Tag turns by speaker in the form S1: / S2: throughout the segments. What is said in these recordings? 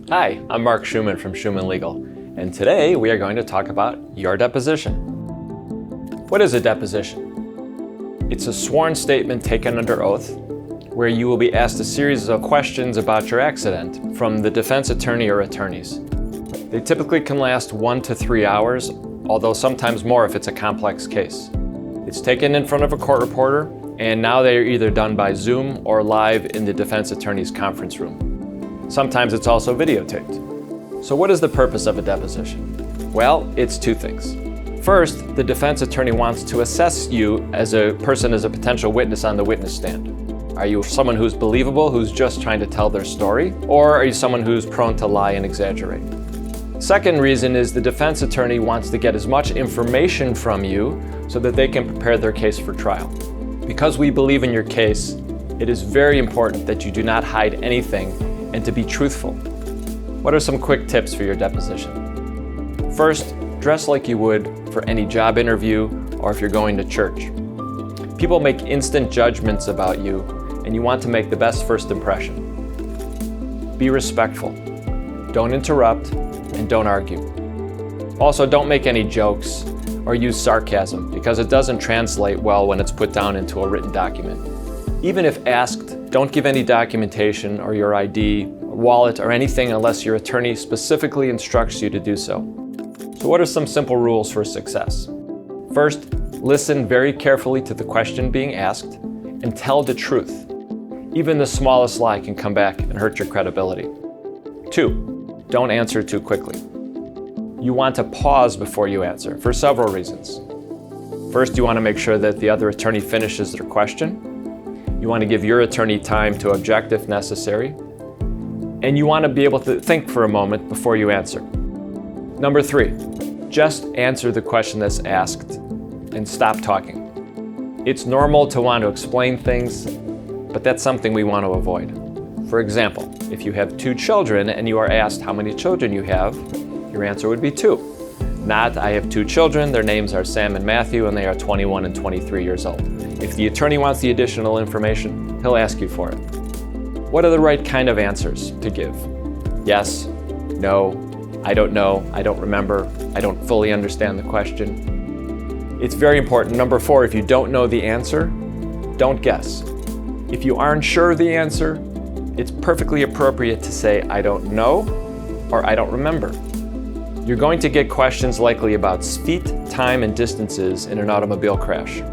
S1: Hi, I'm Mark Shuman from Shuman Legal, and today we are going to talk about your deposition. What is a deposition? It's a sworn statement taken under oath where you will be asked a series of questions about your accident from the defense attorney or attorneys. They typically can last 1 to 3 hours, although sometimes more if it's a complex case. It's taken in front of a court reporter, and now they are either done by Zoom or live in the defense attorney's conference room. Sometimes it's also videotaped. So what is the purpose of a deposition? Well, it's two things. First, the defense attorney wants to assess you as a person, as a potential witness on the witness stand. Are you someone who's believable, who's just trying to tell their story? Or are you someone who's prone to lie and exaggerate? Second reason is the defense attorney wants to get as much information from you so that they can prepare their case for trial. Because we believe in your case, it is very important that you do not hide anything and to be truthful. What are some quick tips for your deposition? First, dress like you would for any job interview or if you're going to church. People make instant judgments about you, and you want to make the best first impression. Be respectful. Don't interrupt, and don't argue. Also, don't make any jokes or use sarcasm because it doesn't translate well when it's put down into a written document. Even if asked, don't give any documentation or your ID, wallet, or anything unless your attorney specifically instructs you to do so. So what are some simple rules for success? First, listen very carefully to the question being asked and tell the truth. Even the smallest lie can come back and hurt your credibility. 2, don't answer too quickly. You want to pause before you answer for several reasons. First, you want to make sure that the other attorney finishes their question. You want to give your attorney time to object if necessary. And you want to be able to think for a moment before you answer. Number 3, just answer the question that's asked and stop talking. It's normal to want to explain things, but that's something we want to avoid. For example, if you have 2 children and you are asked how many children you have, your answer would be 2. Not, I have 2 children, their names are Sam and Matthew, and they are 21 and 23 years old. If the attorney wants the additional information, he'll ask you for it. What are the right kind of answers to give? Yes, no, I don't know, I don't remember, I don't fully understand the question. It's very important. Number 4, if you don't know the answer, don't guess. If you aren't sure of the answer, it's perfectly appropriate to say, I don't know, or I don't remember. You're going to get questions likely about feet, time, and distances in an automobile crash.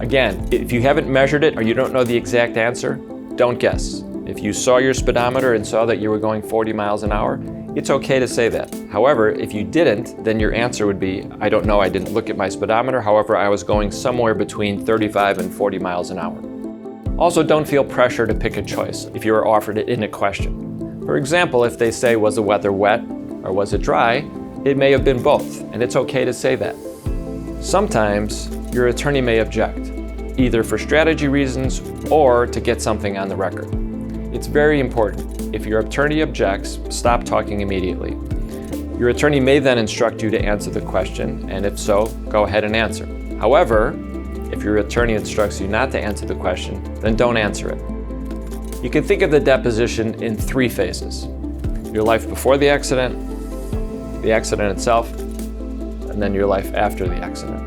S1: Again, if you haven't measured it or you don't know the exact answer, don't guess. If you saw your speedometer and saw that you were going 40 miles an hour, it's okay to say that. However, if you didn't, then your answer would be, I don't know, I didn't look at my speedometer, however, I was going somewhere between 35 and 40 miles an hour. Also, don't feel pressure to pick a choice if you are offered it in a question. For example, if they say, was the weather wet or was it dry, it may have been both, and it's okay to say that. Sometimes your attorney may object, either for strategy reasons or to get something on the record. It's very important. If your attorney objects, stop talking immediately. Your attorney may then instruct you to answer the question, and if so, go ahead and answer. However, if your attorney instructs you not to answer the question, then don't answer it. You can think of the deposition in 3 phases: your life before the accident itself, and then your life after the accident.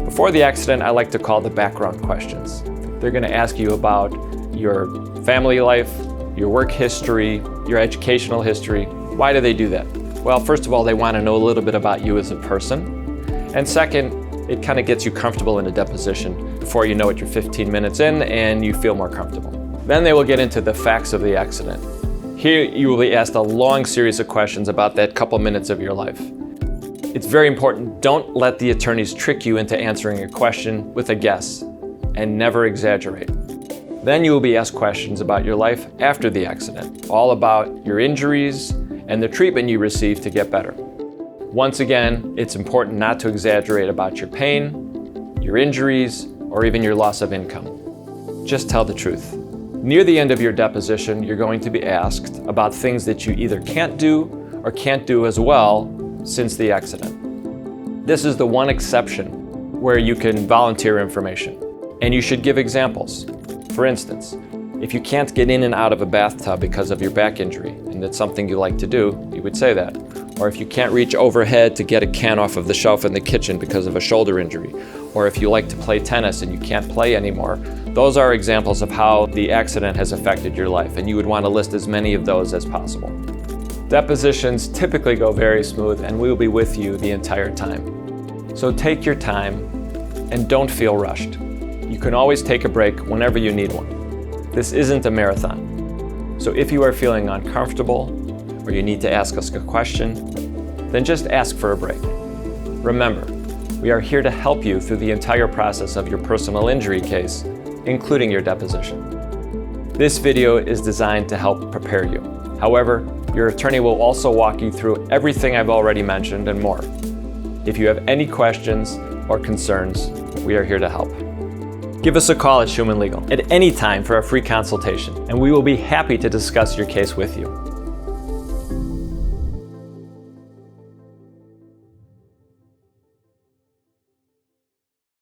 S1: Before the accident, I like to call the background questions. They're going to ask you about your family life, your work history, your educational history. Why do they do that? Well, first of all, they want to know a little bit about you as a person. And second, it kind of gets you comfortable in a deposition. Before you know it, you're 15 minutes in and you feel more comfortable. Then they will get into the facts of the accident. Here you will be asked a long series of questions about that couple minutes of your life. It's very important, don't let the attorneys trick you into answering a question with a guess, and never exaggerate. Then you will be asked questions about your life after the accident, all about your injuries and the treatment you received to get better. Once again, it's important not to exaggerate about your pain, your injuries, or even your loss of income. Just tell the truth. Near the end of your deposition, you're going to be asked about things that you either can't do or can't do as well since the accident. This is the one exception where you can volunteer information, and you should give examples. For instance, If you can't get in and out of a bathtub because of your back injury, and it's something you like to do, you would say that. Or if you can't reach overhead to get a can off of the shelf in the kitchen because of a shoulder injury. Or if you like to play tennis and you can't play anymore. Those are examples of how the accident has affected your life, and you would want to list as many of those as possible. Depositions typically go very smooth, and we will be with you the entire time. So take your time and don't feel rushed. You can always take a break whenever you need one. This isn't a marathon. So if you are feeling uncomfortable or you need to ask us a question, then just ask for a break. Remember, we are here to help you through the entire process of your personal injury case, including your deposition. This video is designed to help prepare you. However, your attorney will also walk you through everything I've already mentioned and more. If you have any questions or concerns, we are here to help. Give us a call at Shuman Legal at any time for a free consultation, and we will be happy to discuss your case with you.